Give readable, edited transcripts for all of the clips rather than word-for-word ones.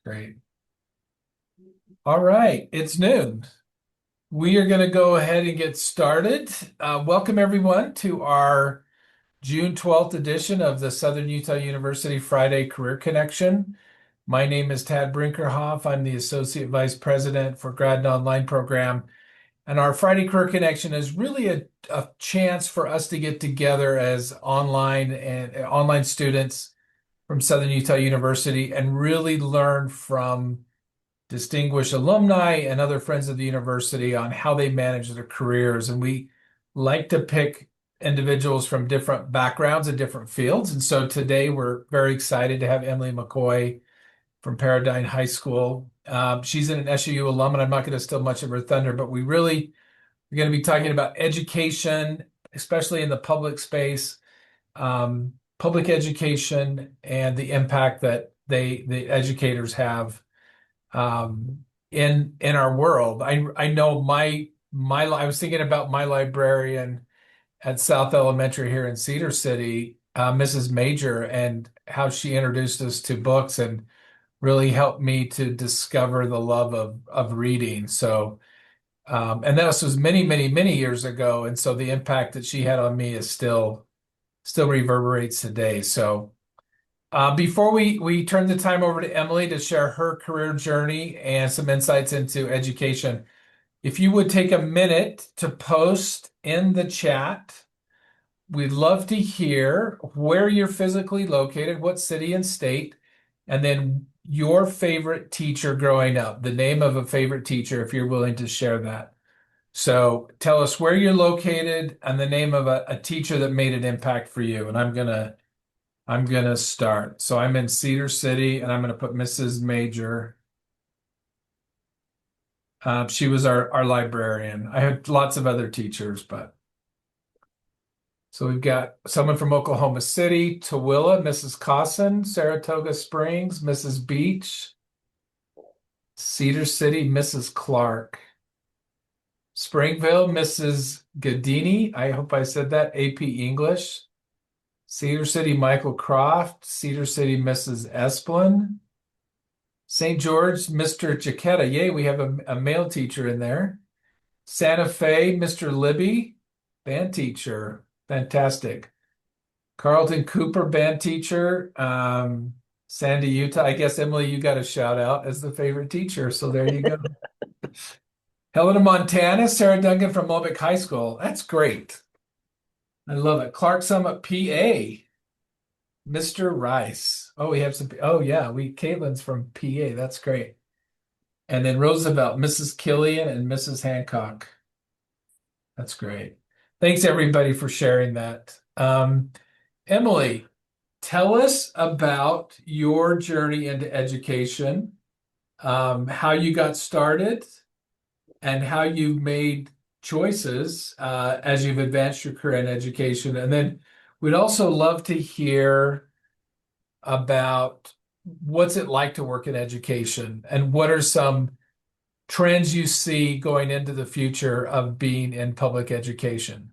Great. All right, it's noon. We are going to go ahead and get started. Welcome, everyone, to our June 12th edition of the Southern Utah University Friday Career Connection. My name is Tad Brinkerhoff. I'm the Associate Vice President for Grad and Online Program. And our Friday Career Connection is really a chance for us to get together as online students from Southern Utah University and really learn from distinguished alumni and other friends of the university on how they manage their careers. And we like to pick individuals from different backgrounds and different fields. And so today we're very excited to have Emilee McCoy from Paradigm High School. She's an SUU alum, and I'm not going to steal much of her thunder, but we're going to be talking about education, especially in the public space, public education, and the impact that the educators have in our world. I know I was thinking about my librarian at South Elementary here in Cedar City, Mrs. Major, and how she introduced us to books and really helped me to discover the love of reading. So, and that was many, many, many years ago, and so the impact that she had on me is still reverberates today. So. Before we turn the time over to Emilee to share her career journey and some insights into education, if you would take a minute to post in the chat, we'd love to hear where you're physically located, what city and state, and then your favorite teacher growing up, the name of a favorite teacher, if you're willing to share that. So tell us where you're located and the name of a teacher that made an impact for you. And I'm gonna start. So I'm in Cedar City, and I'm gonna put Mrs. Major. She was our librarian. I had lots of other teachers, but so we've got someone from Oklahoma City, Tooele, Mrs. Cosson, Saratoga Springs, Mrs. Beach, Cedar City, Mrs. Clark, Springville, Mrs. Gadini. I hope I said that. AP English. Cedar City, Michael Croft, Cedar City, Mrs. Esplin, St. George, Mr. Jaquetta. Yay, we have a male teacher in there. Santa Fe, Mr. Libby, band teacher. Fantastic. Carlton Cooper, band teacher. Sandy, Utah. I guess, Emilee, you got a shout out as the favorite teacher. So there you go. Helena, Montana, Sarah Duncan from Lubbock High School. That's great. I love it. Clark Summit, PA. Mr. Rice. Oh, we have some. Oh, yeah. Caitlin's from PA. That's great. And then Roosevelt, Mrs. Killian, and Mrs. Hancock. That's great. Thanks, everybody, for sharing that. Emilee, tell us about your journey into education, how you got started, and how you've made choices as you've advanced your career in education. And then we'd also love to hear about what's it like to work in education and what are some trends you see going into the future of being in public education.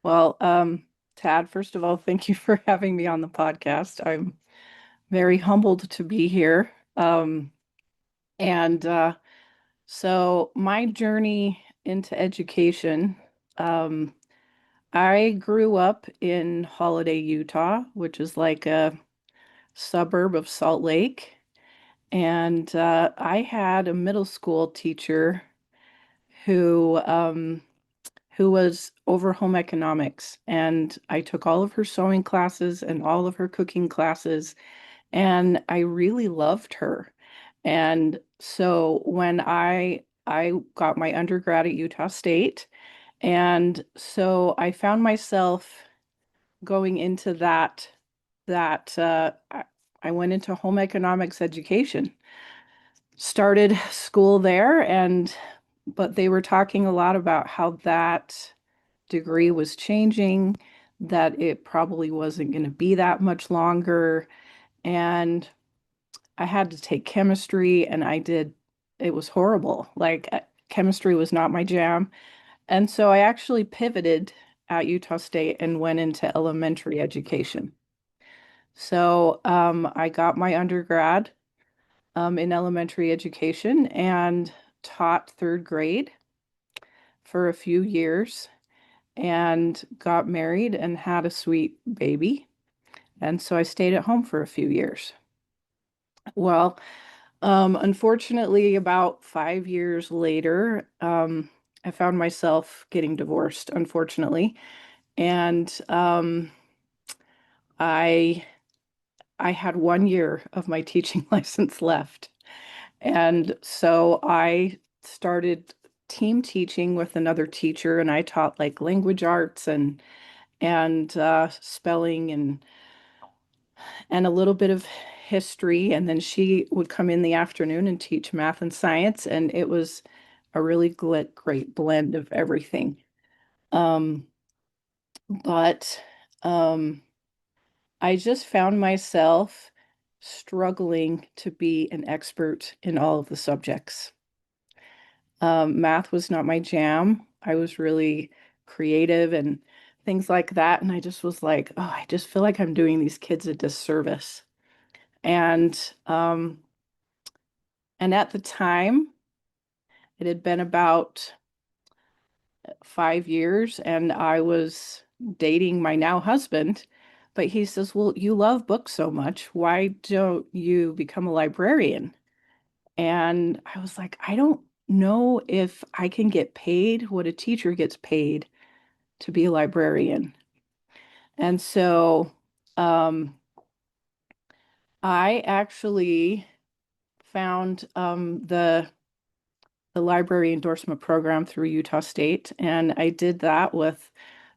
Well, Tad, first of all, thank you for having me on the podcast. I'm very humbled to be here. And so my journey into education, um, I grew up in Holiday, Utah, which is like a suburb of Salt Lake. And I had a middle school teacher who who was over home economics. And I took all of her sewing classes and all of her cooking classes, and I really loved her. And so when I got my undergrad at Utah State, and so I found myself going into that I went into home economics education, started school there, and but they were talking a lot about how that degree was changing, that it probably wasn't going to be that much longer. And I had to take chemistry, and I did, it was horrible. Like, chemistry was not my jam. And so I actually pivoted at Utah State and went into elementary education. So I got my undergrad in elementary education and taught third grade for a few years and got married and had a sweet baby. And so I stayed at home for a few years. Well, unfortunately, about 5 years later, I found myself getting divorced, unfortunately. And I I had 1 year of my teaching license left. And so I started team teaching with another teacher, and I taught like language arts and spelling and a little bit of history. And then she would come in the afternoon and teach math and science, and it was a really great blend of everything. Um, but I just found myself struggling to be an expert in all of the subjects. Math was not my jam. I was really creative and things like that. And I just was like, oh, I just feel like I'm doing these kids a disservice. And um, and at the time, it had been about 5 years, and I was dating my now husband. But he says, well, you love books so much. Why don't you become a librarian? And I was like, I don't know if I can get paid what a teacher gets paid to be a librarian. And so um, I actually found the library endorsement program through Utah State, and I did that with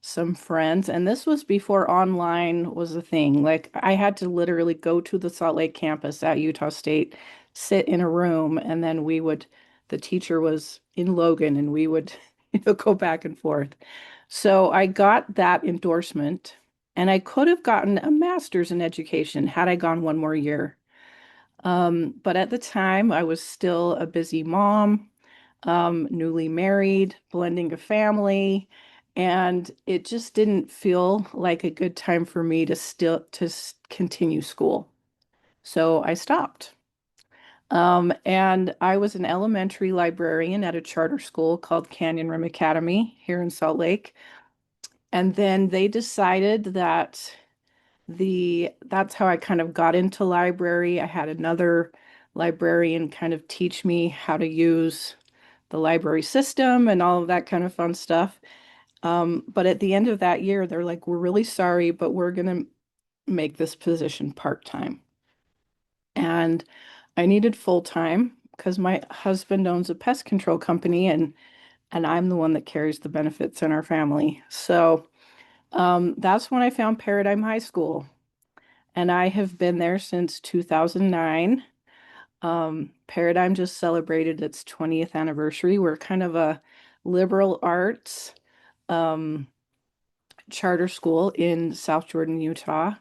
some friends. And this was before online was a thing. Like I had to literally go to the Salt Lake campus at Utah State, sit in a room, and then the teacher was in Logan, and we would, go back and forth. So I got that endorsement, and I could have gotten a master's in education had I gone one more year. But at the time, I was still a busy mom, newly married, blending a family, and it just didn't feel like a good time for me to continue school. So I stopped. And I was an elementary librarian at a charter school called Canyon Rim Academy here in Salt Lake. And then they decided that that's how I kind of got into library. I had another librarian kind of teach me how to use the library system and all of that kind of fun stuff. But at the end of that year, they're like, we're really sorry, but we're going to make this position part-time. And I needed full-time because my husband owns a pest control company, and I'm the one that carries the benefits in our family. So that's when I found Paradigm High School. And I have been there since 2009. Paradigm just celebrated its 20th anniversary. We're kind of a liberal arts um, charter school in South Jordan, Utah.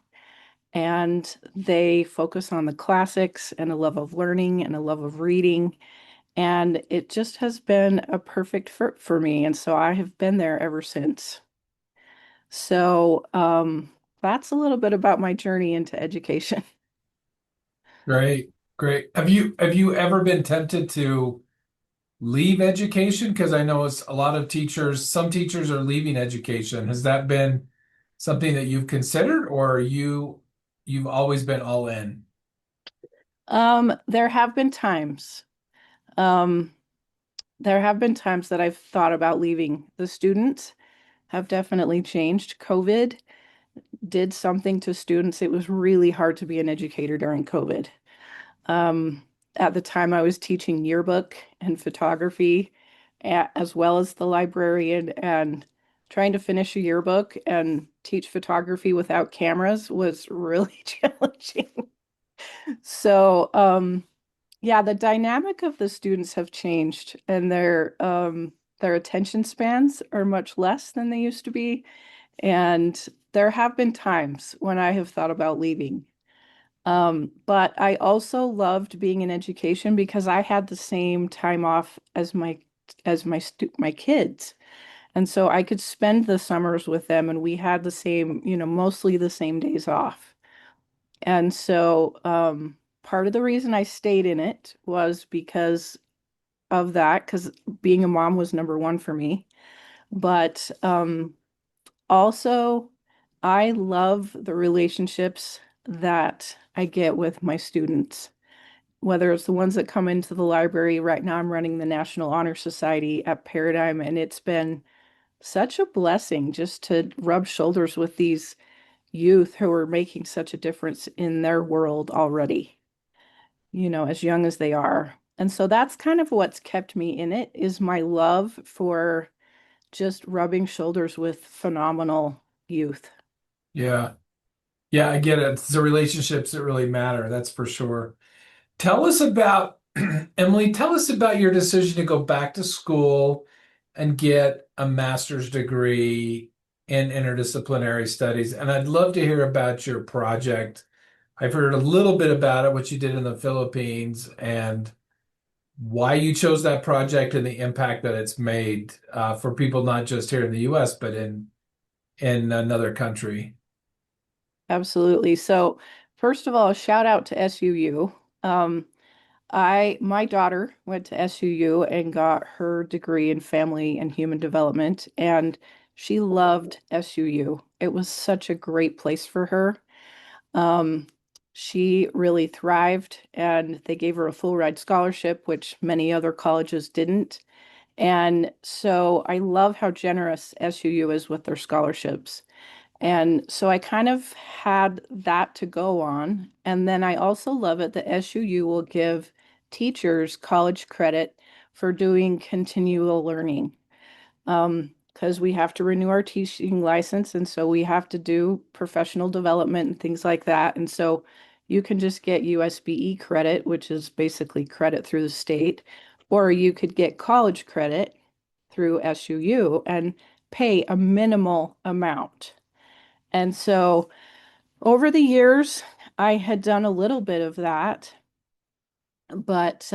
And they focus on the classics and a love of learning and a love of reading. And it just has been a perfect fit for me. And so I have been there ever since. So that's a little bit about my journey into education. Great, great. Have you ever been tempted to leave education? Because I know it's a lot of teachers, some teachers are leaving education. Has that been something that you've considered, or you've always been all in? There have been times. Um, there have been times that I've thought about leaving. The students have definitely changed. COVID did something to students. It was really hard to be an educator during COVID. Um, at the time, I was teaching yearbook and photography, as well as the librarian, and trying to finish a yearbook and teach photography without cameras was really challenging. So, yeah, the dynamic of the students have changed, and their attention spans are much less than they used to be. And there have been times when I have thought about leaving. But I also loved being in education because I had the same time off as my kids. And so I could spend the summers with them, and we had the same, mostly the same days off. And so part of the reason I stayed in it was because of that, because being a mom was number one for me. But also, I love the relationships that I get with my students, whether it's the ones that come into the library. Right now, I'm running the National Honor Society at Paradigm, and it's been such a blessing just to rub shoulders with these youth who are making such a difference in their world already, as young as they are. And so that's kind of what's kept me in it is my love for just rubbing shoulders with phenomenal youth. Yeah. Yeah, I get it. It's the relationships that really matter. That's for sure. Tell us about, Emily, tell us about your decision to go back to school and get a master's degree in interdisciplinary studies. And I'd love to hear about your project. I've heard a little bit about it, what you did in the Philippines, and why you chose that project and the impact that it's made for people not just here in the US, but in another country. Absolutely. So, first of all, shout out to SUU. Um, my daughter went to SUU and got her degree in family and human development, and she loved SUU. It was such a great place for her. Um, she really thrived, and they gave her a full ride scholarship, which many other colleges didn't. And so I love how generous SUU is with their scholarships. And so I kind of had that to go on. And then I also love it that SUU will give teachers college credit for doing continual learning. Because we have to renew our teaching license, and so we have to do professional development and things like that. And so you can just get USBE credit, which is basically credit through the state, or you could get college credit through SUU and pay a minimal amount. And so over the years, I had done a little bit of that, but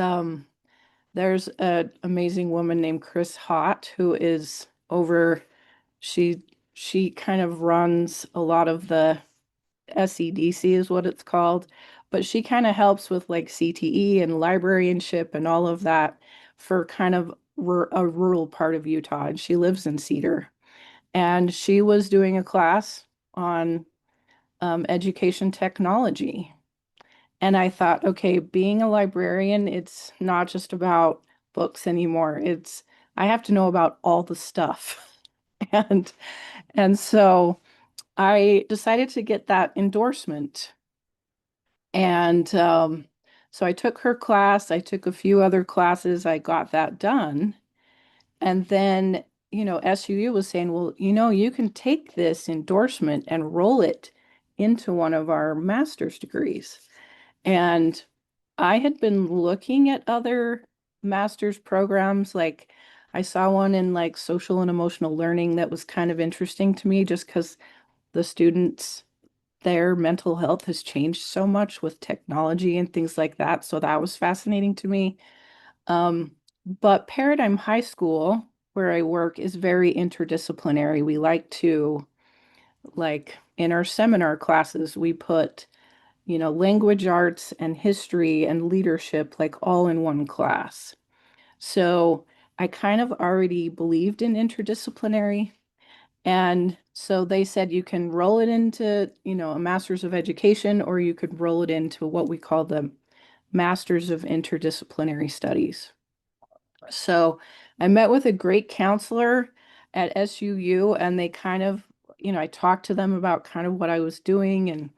there's an amazing woman named Chris Hott who is over, she she kind of runs a lot of the SEDC is what it's called, but she kind of helps with like CTE and librarianship and all of that for kind of a rural part of Utah. And she lives in Cedar. And she was doing a class on education technology. And I thought, okay, being a librarian, it's not just about books anymore. I have to know about all the stuff. And and so I decided to get that endorsement. And so I took her class, I took a few other classes, I got that done. And then, SUU was saying, well, you can take this endorsement and roll it into one of our master's degrees. And I had been looking at other master's programs. Like I saw one in like social and emotional learning that was kind of interesting to me just because the students, their mental health has changed so much with technology and things like that. So that was fascinating to me. Um, but Paradigm High School, where I work, is very interdisciplinary. We like to, like in our seminar classes, we put, language arts and history and leadership like all in one class. So I kind of already believed in interdisciplinary. And so they said you can roll it into, a master's of education, or you could roll it into what we call the Masters of Interdisciplinary Studies. So I met with a great counselor at SUU, and they kind of, I talked to them about kind of what I was doing and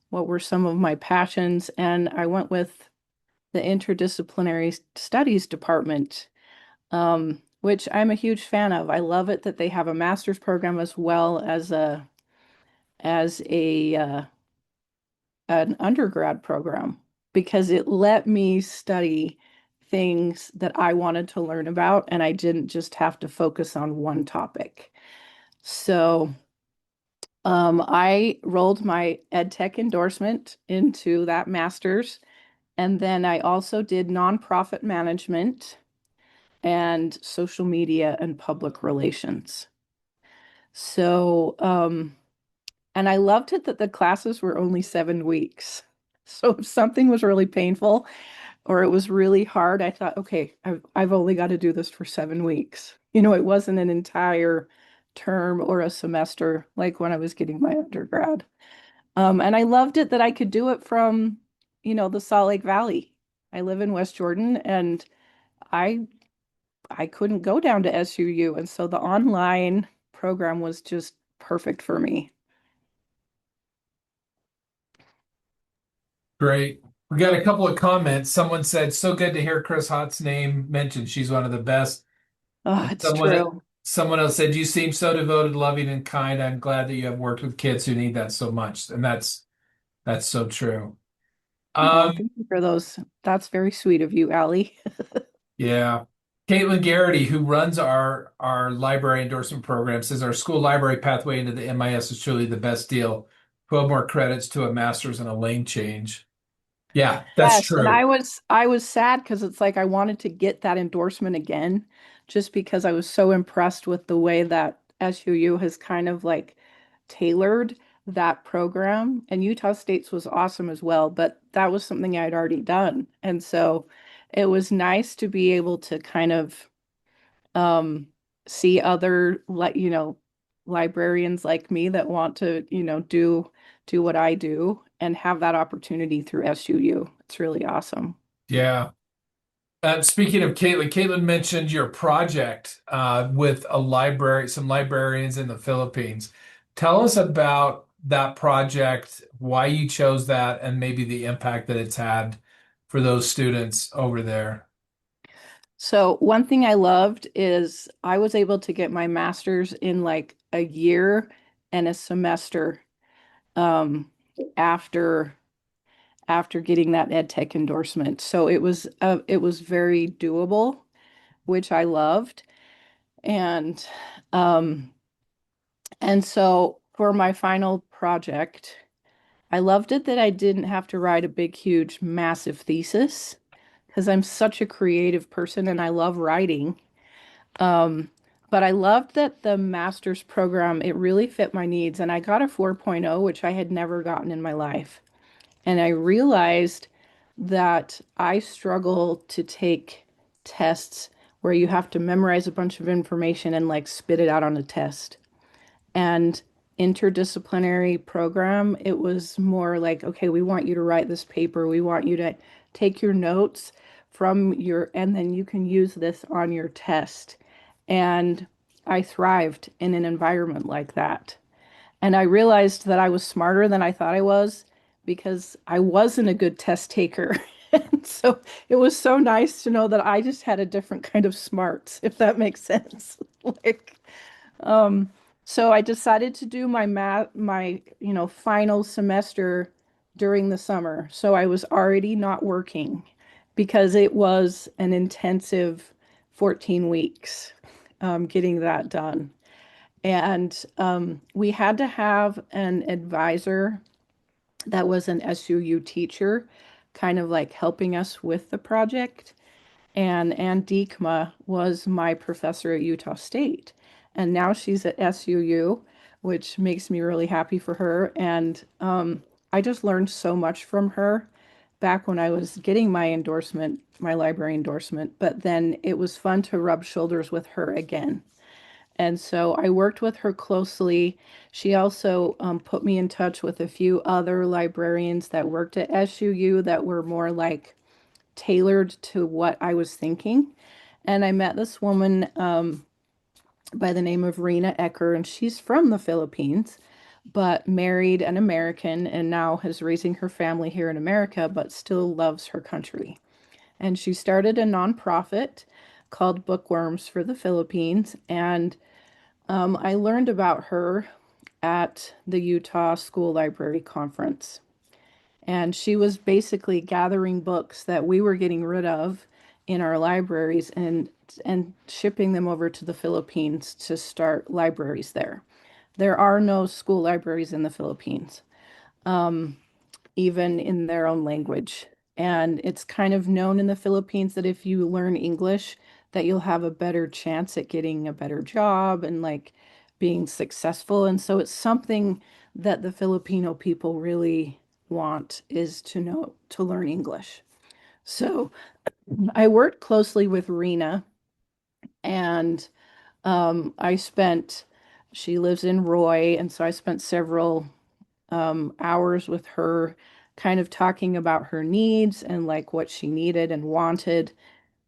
what were some of my passions. And I went with the Interdisciplinary Studies Department, which I'm a huge fan of. I love it that they have a master's program as well as a an undergrad program because it let me study things that I wanted to learn about, and I didn't just have to focus on one topic. So, I rolled my ed tech endorsement into that master's, and then I also did nonprofit management and social media and public relations. So, And I loved it that the classes were only 7 weeks. So if something was really painful or it was really hard, I thought, okay, I've only got to do this for 7 weeks. It wasn't an entire term or a semester like when I was getting my undergrad. And I loved it that I could do it from, the Salt Lake Valley. I live in West Jordan, and I I couldn't go down to SUU, and so the online program was just perfect for me. Great. We got a couple of comments. Someone said, "So good to hear Chris Hott's name mentioned. She's one of the best." Oh, And it's true. someone else said, "You seem so devoted, loving, and kind. I'm glad that you have worked with kids who need that so much." And that's so true. Oh, Um, thank you for those. That's very sweet of you, Allie. yeah. Caitlin Garrity, who runs our library endorsement program, says our school library pathway into the MIS is truly the best deal. 12 more credits to a master's and a lane change. Yeah, that's Yes, and I true. was I was sad because it's like I wanted to get that endorsement again, just because I was so impressed with the way that SUU has kind of like tailored that program. And Utah State's was awesome as well, but that was something I'd already done. And so it was nice to be able to kind of um see other librarians like me that want to, do what I do and have that opportunity through SUU. It's really awesome. Yeah. Speaking of Caitlin mentioned your project with some librarians in the Philippines. Tell us about that project, why you chose that, and maybe the impact that it's had for those students over there. So one thing I loved is I was able to get my master's in like a year and a semester um, after getting that ed tech endorsement. So it was very doable, which I loved. And um, and so for my final project, I loved it that I didn't have to write a big, huge, massive thesis because I'm such a creative person and I love writing. Um, but I loved that the master's program, it really fit my needs. And I got a 4.0, which I had never gotten in my life. And I realized that I struggle to take tests where you have to memorize a bunch of information and like spit it out on a test. And interdisciplinary program, it was more like, okay, we want you to write this paper. We want you to take your notes and then you can use this on your test. And I thrived in an environment like that. And I realized that I was smarter than I thought I was because I wasn't a good test taker. And so it was so nice to know that I just had a different kind of smarts, if that makes sense. Like, um, so I decided to do my final semester during the summer. So I was already not working because it was an intensive 14 weeks getting that done. And we had to have an advisor that was an SUU teacher, kind of like helping us with the project. And Ann Diekma was my professor at Utah State. And now she's at SUU, which makes me really happy for her. And I just learned so much from her back when I was getting my endorsement, my library endorsement. But then it was fun to rub shoulders with her again. And so I worked with her closely. She also put me in touch with a few other librarians that worked at SUU that were more like tailored to what I was thinking. And I met this woman by the name of Rena Ecker, and she's from the Philippines, but married an American and now is raising her family here in America, but still loves her country. And she started a nonprofit called Bookworms for the Philippines. And I learned about her at the Utah School Library Conference. And she was basically gathering books that we were getting rid of in our libraries and shipping them over to the Philippines to start libraries there. There are no school libraries in the Philippines, even in their own language. And it's kind of known in the Philippines that if you learn English, that you'll have a better chance at getting a better job and like being successful. And so it's something that the Filipino people really want is to learn English. So I worked closely with Rena, and I spent, she lives in Roy, and so I spent several hours with her, kind of talking about her needs and like what she needed and wanted,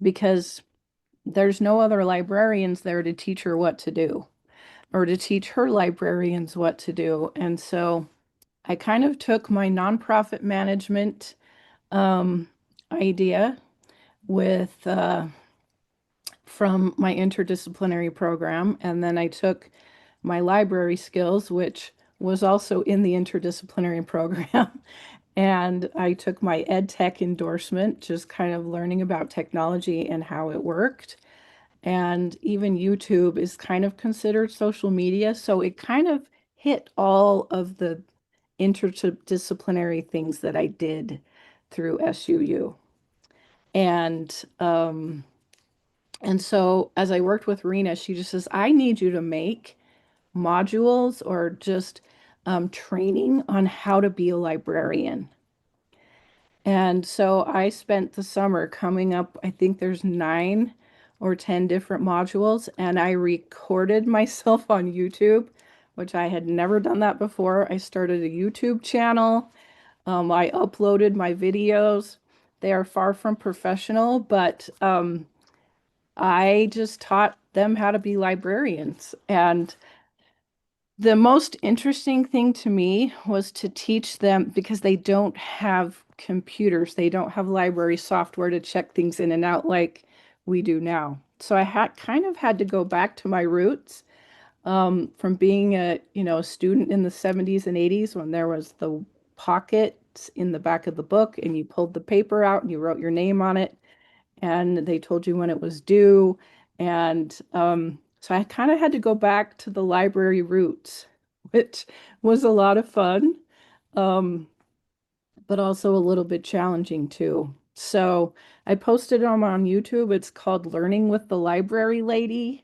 because there's no other librarians there to teach her what to do or to teach her librarians what to do. And so I kind of took my nonprofit management um, idea with from my interdisciplinary program, and then I took my library skills, which was also in the interdisciplinary program, and I took my ed tech endorsement, just kind of learning about technology and how it worked. And even YouTube is kind of considered social media, so it kind of hit all of the interdisciplinary things that I did through SUU. And and so as I worked with Rena, she just says, I need you to make modules or just training on how to be a librarian. And so I spent the summer coming up, I think there's 9 or 10 different modules, and I recorded myself on YouTube, which I had never done that before. I started a YouTube channel. I uploaded my videos. They are far from professional, but I just taught them how to be librarians. And the most interesting thing to me was to teach them, because they don't have computers, they don't have library software to check things in and out like we do now. So I had kind of had to go back to my roots, from being a student in the 70s and 80s when there was the pockets in the back of the book and you pulled the paper out and you wrote your name on it and they told you when it was due. And so I kind of had to go back to the library roots, which was a lot of fun, um, but also a little bit challenging too. So I posted them on YouTube. It's called Learning with the Library Lady.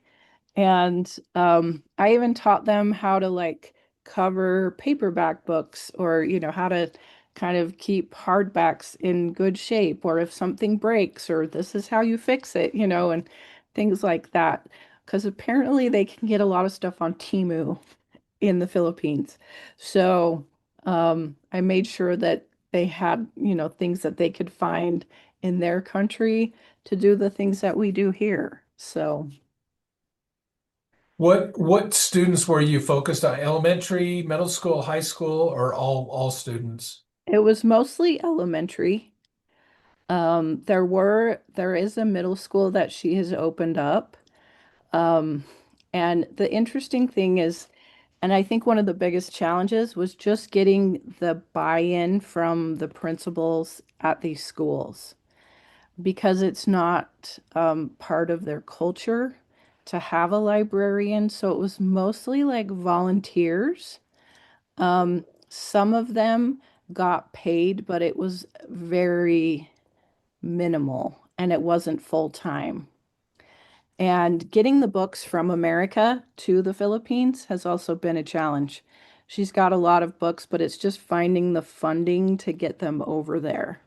And I even taught them how to like cover paperback books, or, how to kind of keep hardbacks in good shape, or if something breaks, or this is how you fix it, and things like that. Because apparently they can get a lot of stuff on Temu in the Philippines. So I made sure that they had, things that they could find in their country to do the things that we do here. So. What students were you focused on? Elementary, middle school, high school, or all students? It was mostly elementary. There is a middle school that she has opened up. Um, and the interesting thing is, and I think one of the biggest challenges was just getting the buy-in from the principals at these schools, because it's not part of their culture to have a librarian. So it was mostly like volunteers. Some of them got paid, but it was very minimal and it wasn't full time. And getting the books from America to the Philippines has also been a challenge. She's got a lot of books, but it's just finding the funding to get them over there.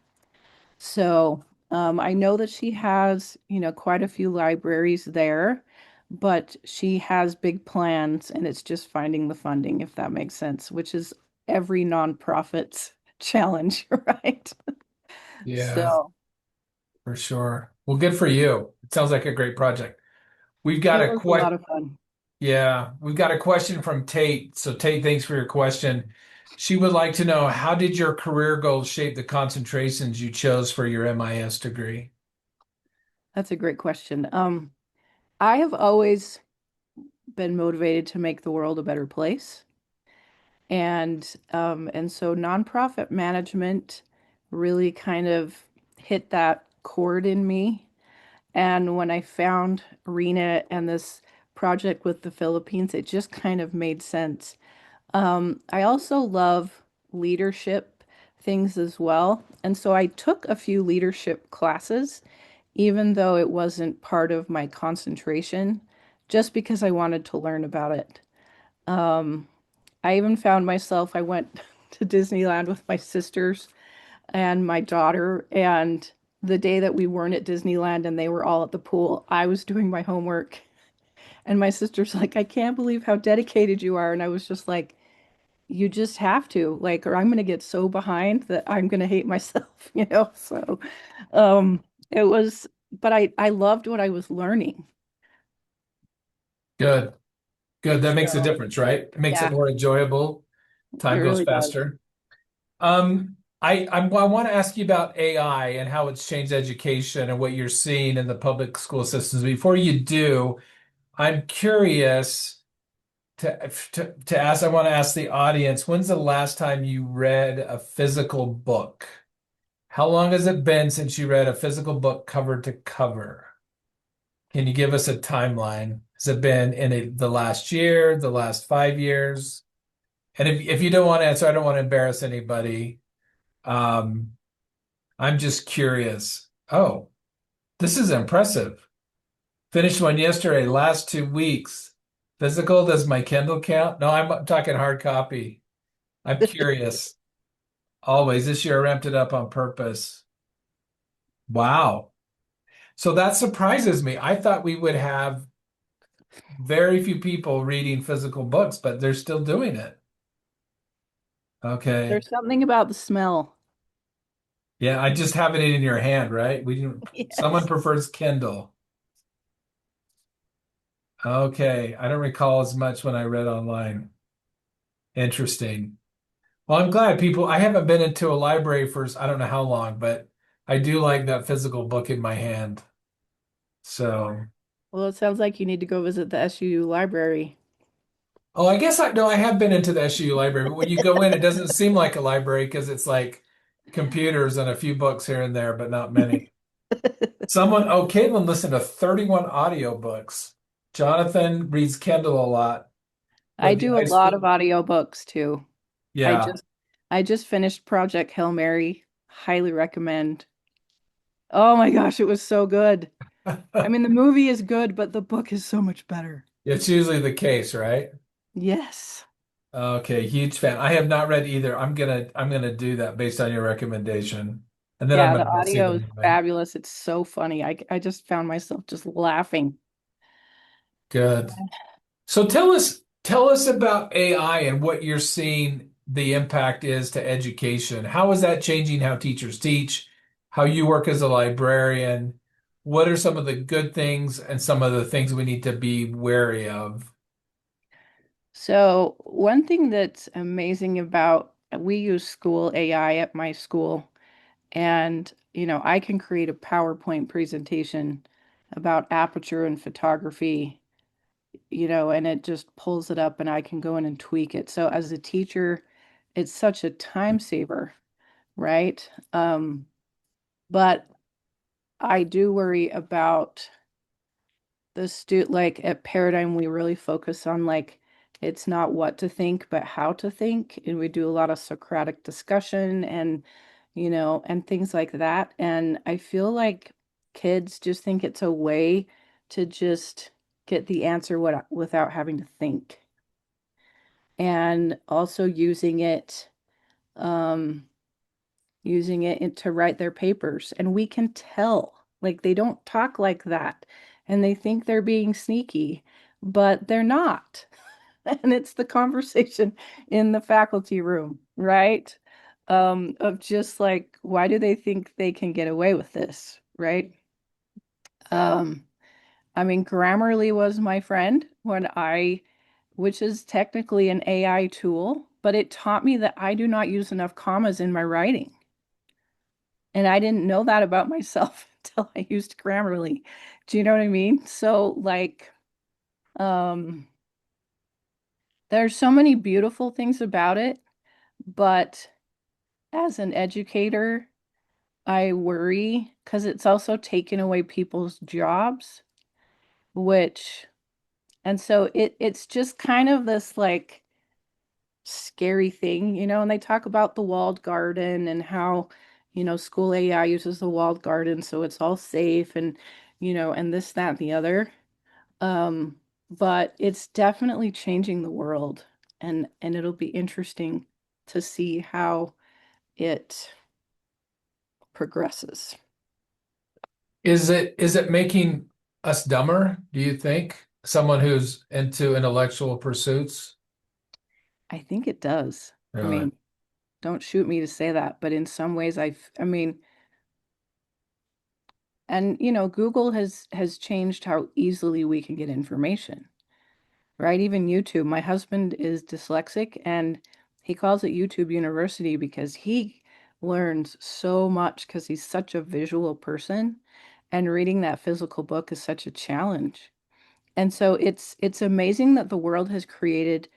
So I know that she has, quite a few libraries there, but she has big plans and it's just finding the funding, if that makes sense, which is every nonprofit's challenge, right? Yeah, So for sure. Well, good for you. It sounds like a great project. We've got it a was a lot of fun. Yeah, we've got a question from Tate. So Tate, thanks for your question. She would like to know, how did your career goals shape the concentrations you chose for your MIS degree? That's a great question. I have always been motivated to make the world a better place. And so nonprofit management really kind of hit that chord in me. And when I found Rena and this project with the Philippines, it just kind of made sense. I also love leadership things as well. And so I took a few leadership classes, even though it wasn't part of my concentration, just because I wanted to learn about it. I even found myself, I went to Disneyland with my sisters and my daughter, and the day that we weren't at Disneyland and they were all at the pool, I was doing my homework. And my sister's like, I can't believe how dedicated you are. And I was just like, you just have to, like, or I'm going to get so behind that I'm going to hate myself, you know? So, it was, but I loved what I was learning. Good. Good. That makes a So, difference, right? It makes it yeah, more enjoyable. it Time goes really does. faster. I want to ask you about AI and how it's changed education and what you're seeing in the public school systems. Before you do, I'm curious to ask, I want to ask the audience, when's the last time you read a physical book? How long has it been since you read a physical book cover to cover? Can you give us a timeline? Has it been in the last year, the last 5 years? And if you don't want to answer, I don't want to embarrass anybody. Um, I'm just curious. Oh, this is impressive. Finished one yesterday, last 2 weeks. Physical, does my Kindle count? No, I'm talking hard copy. I'm curious. Always. This year I ramped it up on purpose. Wow. So that surprises me. I thought we would have very few people reading physical books, but they're still doing it. Okay. There's something about the smell. Yeah, I just have it in your hand, right? Someone Yes. prefers Kindle. Okay. I don't recall as much when I read online. Interesting. Well, I'm glad I haven't been into a library for I don't know how long, but I do like that physical book in my hand. So, Well, it sounds like you need to go visit the SUU library. oh, I guess I no, I have been into the SU library, but when you go in, it doesn't seem like a library because it's like computers and a few books here and there, but not many. Caitlin listened to 31 audiobooks. Jonathan reads Kindle a lot, I but the do a high lot school, of audiobooks too. I yeah. just I just finished Project Hail Mary. Highly recommend. Oh my gosh, it was so good. I mean, the movie is good, but the book is so much better. It's usually the case, right? Yes. Okay, huge fan. I have not read either. I'm gonna do that based on your recommendation. And then I'm Yeah, the gonna go see the audio is movie. fabulous. It's so funny. I just found myself just laughing. Good. So tell us about AI and what you're seeing the impact is to education. How is that changing how teachers teach, how you work as a librarian? What are some of the good things and some of the things we need to be wary of? So, one thing that's amazing about we use school AI at my school, and I can create a PowerPoint presentation about aperture and photography, and it just pulls it up and I can go in and tweak it. So as a teacher, it's such a time saver, right? But I do worry about the like at Paradigm, we really focus on like it's not what to think, but how to think. And we do a lot of Socratic discussion and and things like that. And I feel like kids just think it's a way to just get the answer without having to think. And also um, using it to write their papers. And we can tell, like, they don't talk like that. And they think they're being sneaky, but they're not. And it's the conversation in the faculty room, right? Of just like, why do they think they can get away with this, right? Um, I mean, Grammarly was my friend which is technically an AI tool, but it taught me that I do not use enough commas in my writing. And I didn't know that about myself until I used Grammarly. Do you know what I mean? So like um there's so many beautiful things about it, but as an educator, I worry because it's also taken away people's jobs, which and so it's just kind of this like scary thing, and they talk about the walled garden and how, school AI uses the walled garden so it's all safe and, and this, that, and the other. Um, but it's definitely changing the world. and it'll be interesting to see how it progresses. Is it making us dumber, do you think? Someone who's into intellectual pursuits? I think it does. I Really? mean, don't shoot me to say that, but in some ways I mean, and Google has changed how easily we can get information, right? Even YouTube. My husband is dyslexic and he calls it YouTube University because he learns so much because he's such a visual person and reading that physical book is such a challenge. And so it's amazing that the world has created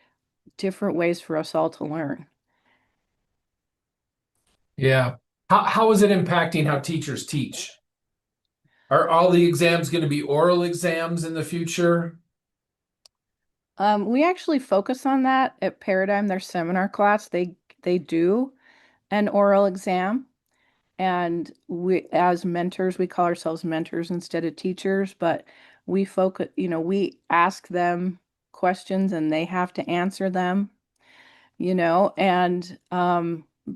different ways for us all to learn. Yeah. How is it impacting how teachers teach? Are all the exams going to be oral exams in the future? We actually focus on that at Paradigm, their seminar class. They do an oral exam, and we, as mentors, we call ourselves mentors instead of teachers, but we focus, we ask them questions and they have to answer them, and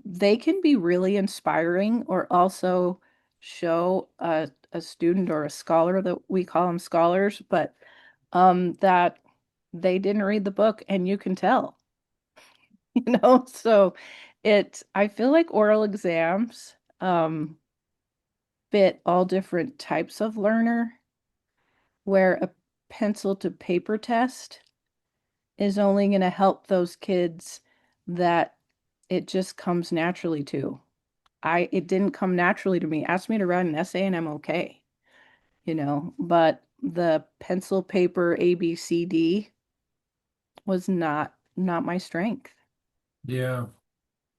they can be really inspiring or also show a student or a scholar that we call them scholars, but that they didn't read the book and you can tell, so I feel like oral exams fit all different types of learner, where a pencil to paper test is only going to help those kids that it just comes naturally to. It didn't come naturally to me. Ask me to write an essay and I'm okay, but the pencil paper ABCD was not my strength. Yeah.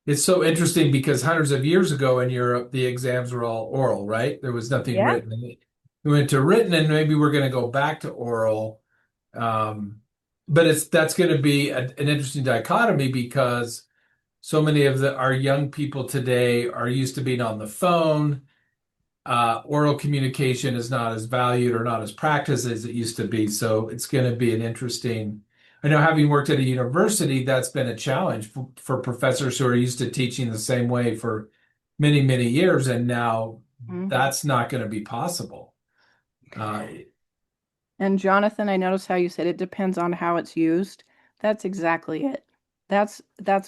It's so interesting because hundreds of years ago in Europe, the exams were all oral, right? There was nothing Yeah. written. We went to written, and maybe we're going to go back to oral. Um, but that's going to be an interesting dichotomy because so many of our young people today are used to being on the phone. Oral communication is not as valued or not as practiced as it used to be. So it's going to be an interesting. I know having worked at a university, that's been a challenge for professors who are used to teaching the same way for many, many years, and now Mhm. that's not going to be possible. Uh, And Jonathan, I noticed how you said it depends on how it's used. That's exactly it. That's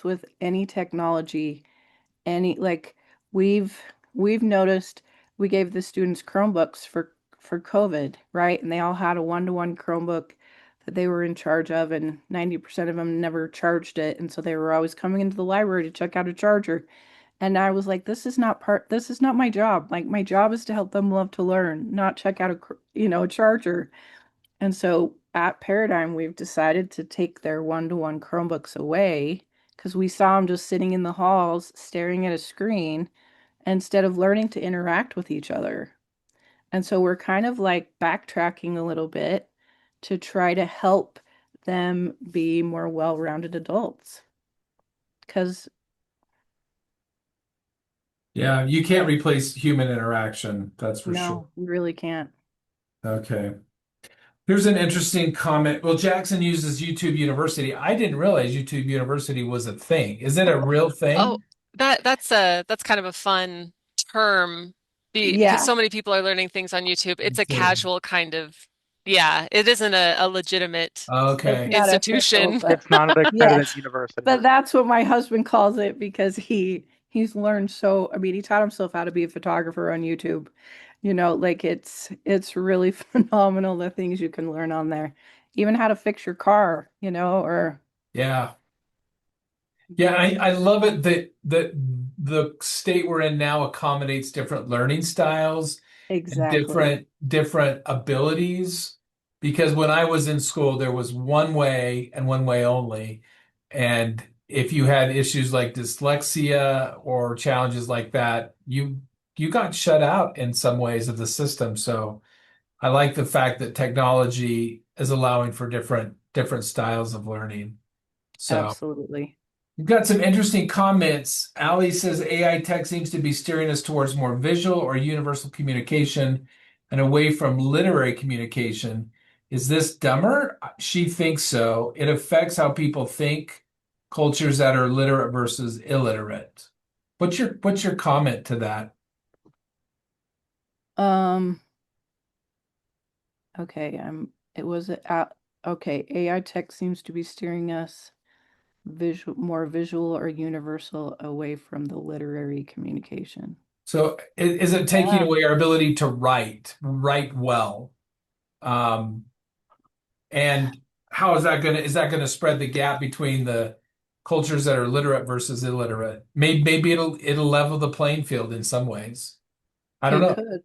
with any technology, any like we've we've noticed we gave the students Chromebooks for COVID, right? And they all had a one-to-one Chromebook that they were in charge of, and 90% of them never charged it. And so they were always coming into the library to check out a charger. And I was like, this is not my job. Like my job is to help them love to learn, not check out a charger. And so at Paradigm, we've decided to take their one-to-one Chromebooks away because we saw them just sitting in the halls staring at a screen instead of learning to interact with each other. And so we're kind of like backtracking a little bit to try to help them be more well-rounded adults. Because yeah, you can't replace human interaction, that's for sure. no, we really can't. Okay. Here's an interesting comment. Well, Jackson uses YouTube University. I didn't realize YouTube University was a thing. Is it a real Oh, thing? that's kind of a fun term because Yeah, so many people are learning things on YouTube. It's Let's a see. casual kind of, yeah, it isn't a legitimate it's Okay. not official, institution. but It's not an accredited yes. university. But that's what my husband calls it because he's learned so, I mean, he taught himself how to be a photographer on YouTube. Like it's really phenomenal the things you can learn on there. Even how to fix your car, or Yeah. Yeah, I love it that the state we're in now accommodates different learning styles and exactly. different abilities. Because when I was in school, there was one way and one way only. And if you had issues like dyslexia or challenges like that, you got shut out in some ways of the system. So I like the fact that technology is allowing for different styles of learning. So Absolutely. we've got some interesting comments. Ali says AI tech seems to be steering us towards more visual or universal communication and away from literary communication. Is this dumber? She thinks so. It affects how people think cultures that are literate versus illiterate. What's your comment to that? Um, okay, okay, AI tech seems to be steering us more visual or universal away from the literary communication. So is it taking Yeah, away our ability to write well? Um, and how is that gonna spread the gap between the cultures that are literate versus illiterate? Maybe it'll level the playing field in some ways. I don't it know. could.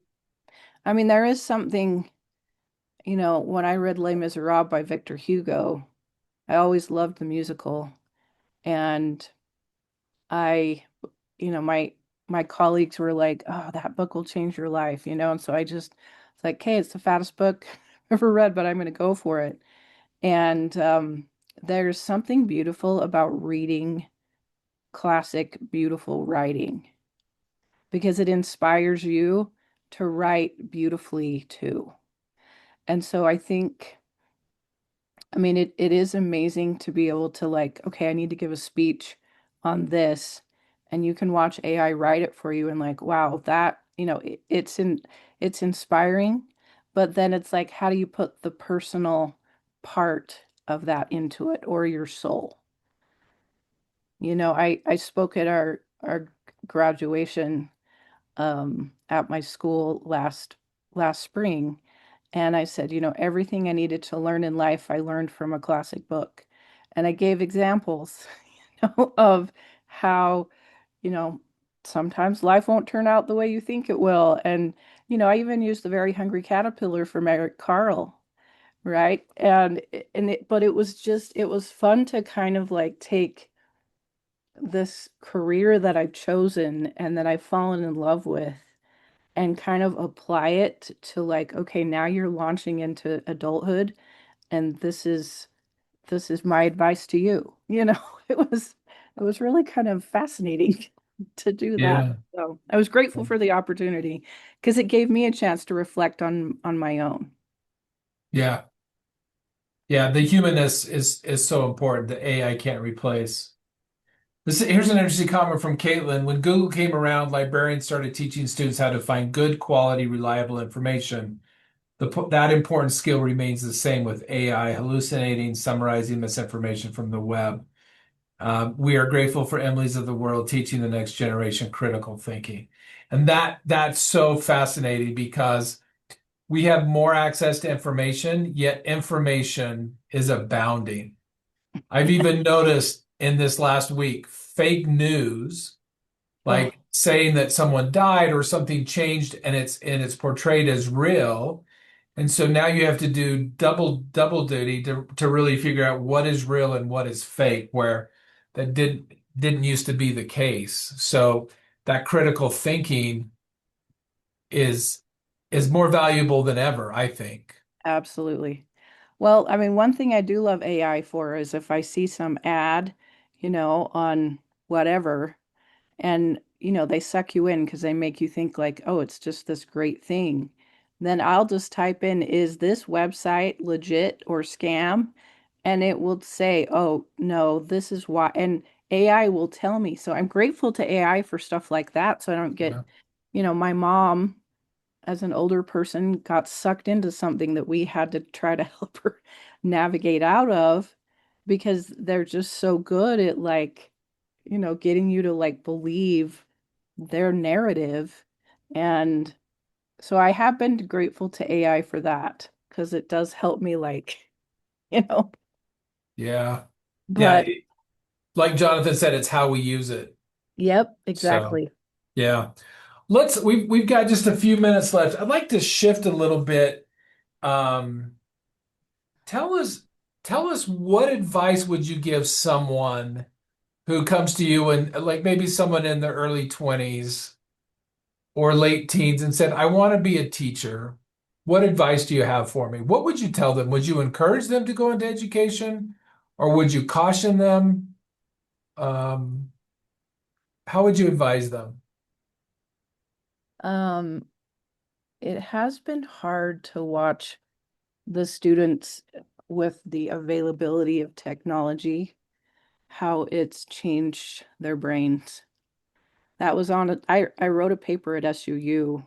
I mean, there is something, when I read Les Miserables by Victor Hugo, I always loved the musical. And I, my colleagues were like, "Oh, that book will change your life," and so it's like, "Hey, it's the fattest book I've ever read, but I'm going to go for it." And there's something beautiful about reading classic, beautiful writing because it inspires you to write beautifully too. And so I mean, it is amazing to be able to like, okay, I need to give a speech on this, and you can watch AI write it for you, and like, wow, that, it's inspiring, but then it's like, how do you put the personal part of that into it or your soul? I spoke at our graduation at my school last spring. And I said, everything I needed to learn in life, I learned from a classic book. And I gave examples, of how, you know, sometimes life won't turn out the way you think it will. And, I even used The Very Hungry Caterpillar from Eric Carle, right? But it was fun to kind of like take this career that I've chosen and that I've fallen in love with and kind of apply it to like, okay, now you're launching into adulthood, and this is my advice to you. It was really kind of fascinating to do that. Yeah. So I was grateful for the opportunity because it gave me a chance to reflect on my own. Yeah. Yeah. The humanness is so important that AI can't replace. Here's an interesting comment from Caitlin. When Google came around, librarians started teaching students how to find good quality, reliable information. That important skill remains the same with AI, hallucinating, summarizing misinformation from the web. We are grateful for Emily's of the world teaching the next generation critical thinking. And that's so fascinating because we have more access to information, yet information is abounding. I've even noticed in this last week fake news, Oh, like saying that someone died or something changed and it's portrayed as real. And so now you have to do double duty to really figure out what is real and what is fake, where that didn't used to be the case. So that critical thinking is is more valuable than ever, I think. absolutely. Well, I mean, one thing I do love AI for is if I see some ad, on whatever, and they suck you in because they make you think like, oh, it's just this great thing, then I'll just type in, is this website legit or scam? And it will say, oh no, this is why. And AI will tell me. So I'm grateful to AI for stuff like that, so I don't get, Yeah. my mom as an older person got sucked into something that we had to try to help her navigate out of because they're just so good at like, getting you to like believe their narrative. And so I have been grateful to AI for that because it does help me like, you know, Yeah. Yeah. but Like Jonathan said, it's how we use it. yep, So exactly. yeah. We've got just a few minutes left. I'd like to shift a little bit. Um, tell us tell us what advice would you give someone who comes to you and like maybe someone in their early 20s or late teens and said, I want to be a teacher. What advice do you have for me? What would you tell them? Would you encourage them to go into education or would you caution them? Um, how would you advise them? Um, it has been hard to watch the students with the availability of technology. how it's changed their brains. That was on I wrote a paper at SUU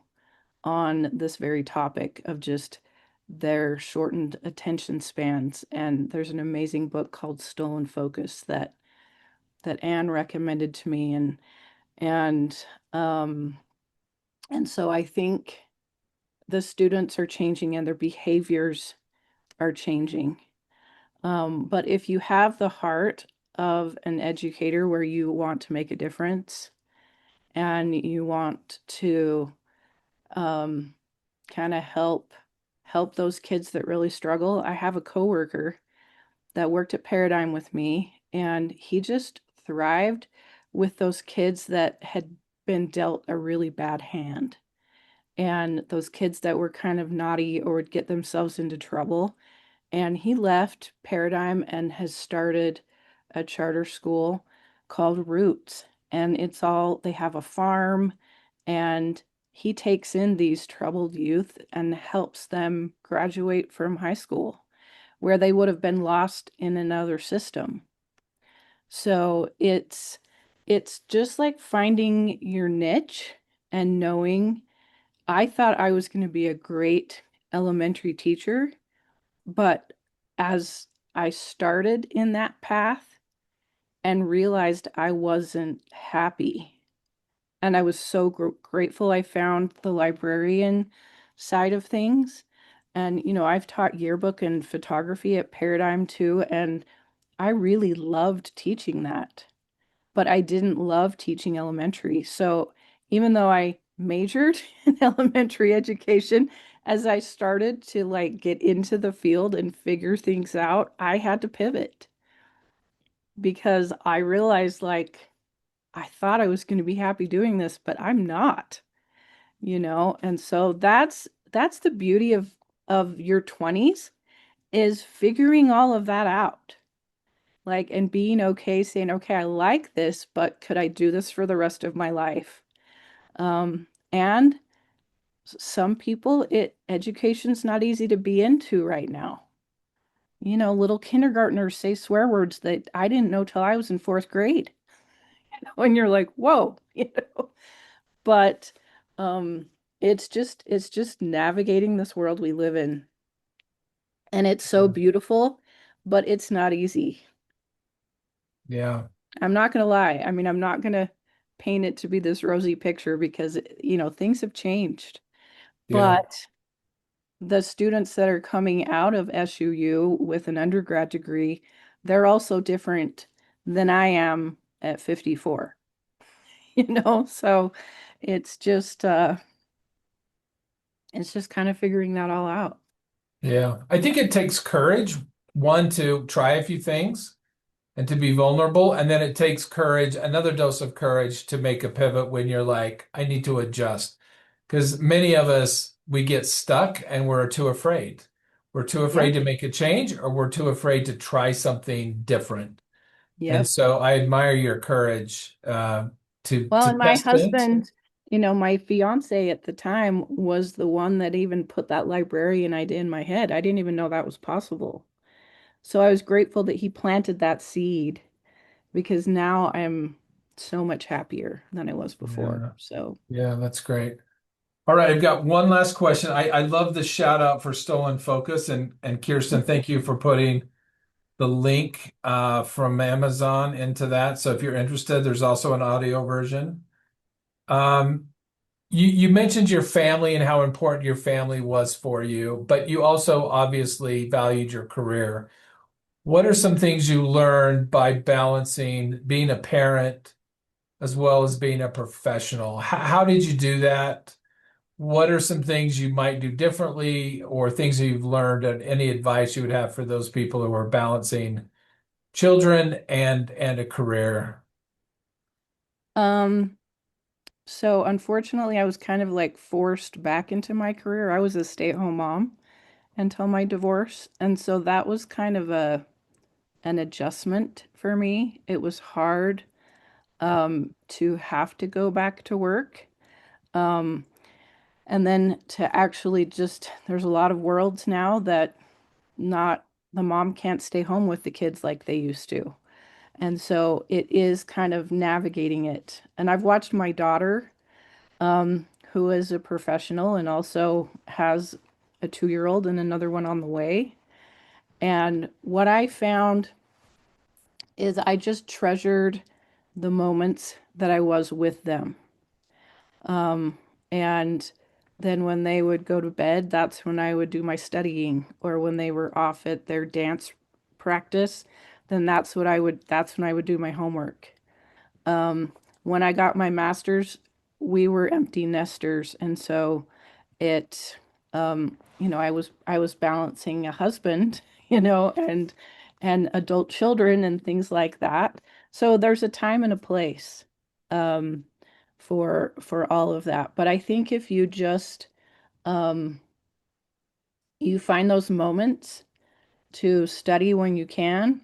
on this very topic of just their shortened attention spans. And there's an amazing book called Stolen Focus that Anne recommended to me. And um and so I think the students are changing and their behaviors are changing. But if you have the heart of an educator where you want to make a difference and you want to um, kind of help those kids that really struggle. I have a coworker that worked at Paradigm with me, and he just thrived with those kids that had been dealt a really bad hand. And those kids that were kind of naughty or would get themselves into trouble. And he left Paradigm and has started a charter school called Roots. And they have a farm, and he takes in these troubled youth and helps them graduate from high school where they would have been lost in another system. So it's just like finding your niche and knowing I thought I was going to be a great elementary teacher, but as I started in that path and realized I wasn't happy, and I was so grateful I found the librarian side of things. And, I've taught yearbook and photography at Paradigm too, and I really loved teaching that, but I didn't love teaching elementary. So even though I majored in elementary education, as I started to like get into the field and figure things out, I had to pivot because I realized like I thought I was going to be happy doing this, but I'm not. And so that's the beauty of your 20s is figuring all of that out. Like, and being okay saying, okay, I like this, but could I do this for the rest of my life? And some people, education's not easy to be into right now. Little kindergartners say swear words that I didn't know till I was in fourth grade. And you're like, whoa. But um, it's just navigating this world we live in. And it's so beautiful, but it's not easy. Yeah. I'm not gonna lie. I mean, I'm not gonna paint it to be this rosy picture because, things have changed. Yeah. But the students that are coming out of SUU with an undergrad degree, they're also different than I am at 54, So it's just uh it's just kind of figuring that all out. Yeah. I think it takes courage, one, to try a few things and to be vulnerable. And then it takes courage, another dose of courage to make a pivot when you're like, I need to adjust. Because many of us, we get stuck and we're too afraid. We're too afraid Yep. to make a change, or we're too afraid to try something different. And Yep. so I admire your courage Well, to and my test things. husband, my fiance at the time was the one that even put that librarian idea in my head. I didn't even know that was possible. So I was grateful that he planted that seed because now I'm so much happier than I was before. Yeah, So, yeah, that's great. All right, I've got one last question. I love the shout out for Stolen Focus, and Kirsten, thank you for putting the link from Amazon into that. So if you're interested, there's also an audio version. Um, you mentioned your family and how important your family was for you, but you also obviously valued your career. What are some things you learned by balancing being a parent as well as being a professional? How did you do that? What are some things you might do differently or things that you've learned and any advice you would have for those people who are balancing children and a career? um, so unfortunately, I was kind of like forced back into my career. I was a stay-at-home mom until my divorce, and so that was kind of a an adjustment for me. It was hard to have to go back to work. Um, and then to actually just, there's a lot of worlds now that not the mom can't stay home with the kids like they used to. And so it is kind of navigating it. And I've watched my daughter, who is a professional and also has a 2-year old and another one on the way. And what I found is I just treasured the moments that I was with them. And then when they would go to bed, that's when I would do my studying, or when they were off at their dance practice, then that's when I would do my homework. When I got my master's, we were empty nesters, and so it, I was balancing a husband, and adult children and things like that. So there's a time and a place, um, for all of that. But I think if you just um, you find those moments to study when you can,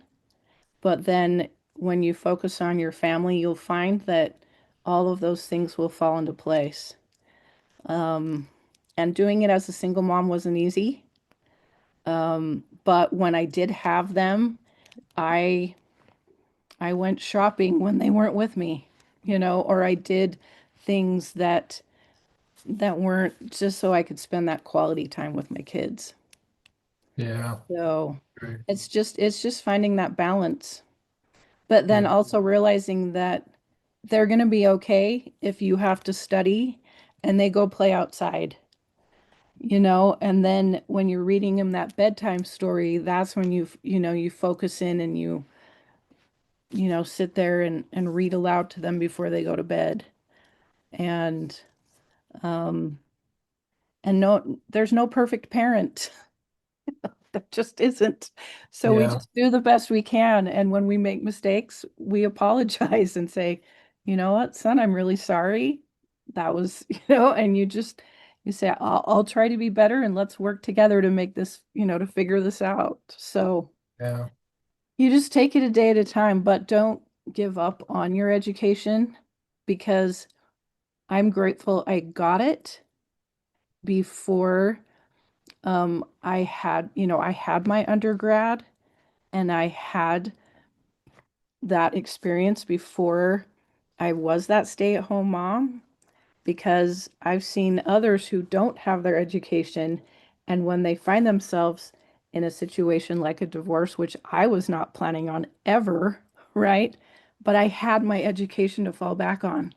but then when you focus on your family, you'll find that all of those things will fall into place. Um, and doing it as a single mom wasn't easy. But when I did have them, I I went shopping when they weren't with me, or I did things that weren't just so I could spend that quality time with my kids. Yeah. So Great. it's just finding that balance, but then Yeah. also realizing that they're going to be okay if you have to study and they go play outside, and then when you're reading them that bedtime story, that's when you focus in and you sit there and read aloud to them before they go to bed. And um and no, there's no perfect parent. There just isn't. So we Yeah. just do the best we can. And when we make mistakes, we apologize and say, you know what, son, I'm really sorry. That was, and you say, I'll try to be better and let's work together to make this, to figure this out. So Yeah. you just take it a day at a time, but don't give up on your education, because I'm grateful I got it before I had my undergrad, and I had that experience before I was that stay-at-home mom, because I've seen others who don't have their education, and when they find themselves in a situation like a divorce, which I was not planning on ever, right? But I had my education to fall back on,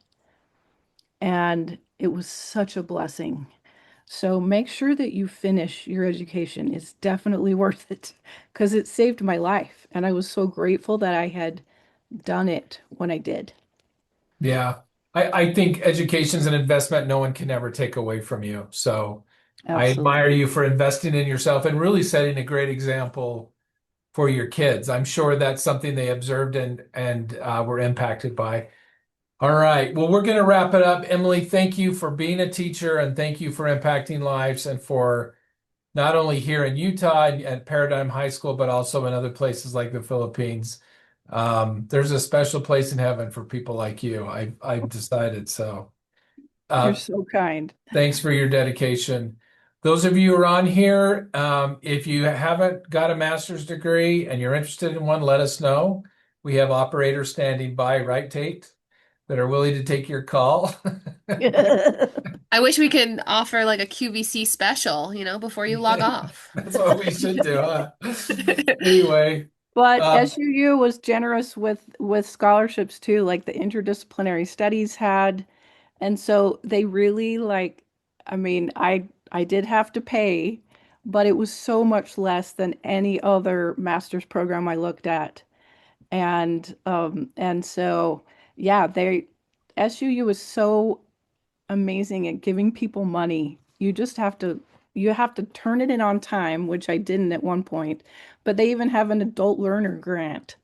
and it was such a blessing. So make sure that you finish your education. It's definitely worth it, because it saved my life. And I was so grateful that I had done it when I did. Yeah. I think education is an investment no one can ever take away from you. So I admire Absolutely. you for investing in yourself and really setting a great example for your kids. I'm sure that's something they observed and were impacted by. All right. Well, we're going to wrap it up. Emilee, thank you for being a teacher and thank you for impacting lives and for not only here in Utah at Paradigm High School, but also in other places like the Philippines. There's a special place in heaven for people like you. I've decided so. You're Uh, so kind. Thanks for your dedication. Those of you who are on here, if you haven't got a master's degree and you're interested in one, let us know. We have operators standing by, right, Tate, that are willing to take your call. I wish we could offer like a QVC special, before you log off. That's what we should do, huh? Anyway, But um, SUU was generous with scholarships too, like the interdisciplinary studies had. And so they really I mean, I did have to pay, but it was so much less than any other master's program I looked at. And so yeah, SUU is so amazing at giving people money. You have to turn it in on time, which I didn't at one point, but they even have an adult learner grant.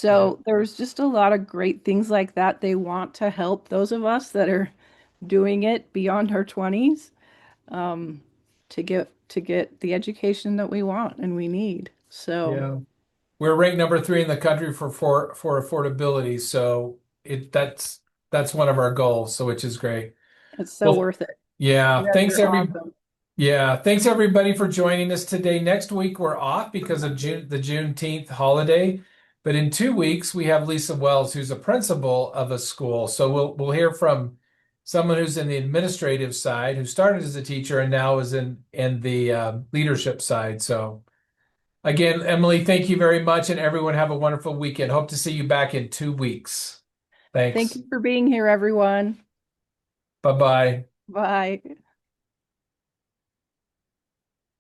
yeah, So there's just a lot of great things like that. They want to help those of us that are doing it beyond our 20s, um, to get the education that we want and we need. So yeah. We're ranked number 3 in the country for affordability, so that's one of our goals, so which is great. it's so Well, worth it. You yeah, guys are awesome. thanks everybody for joining us today. Next week we're off because of the Juneteenth holiday, But in 2 weeks, we have Lisa Wells, who's a principal of a school. So we'll hear from someone who's in the administrative side, who started as a teacher and now is in the leadership side. So again, Emilee, thank you very much, and everyone have a wonderful weekend. Hope to see you back in 2 weeks. Thank Thanks. you for being here, everyone. Bye-bye. Bye.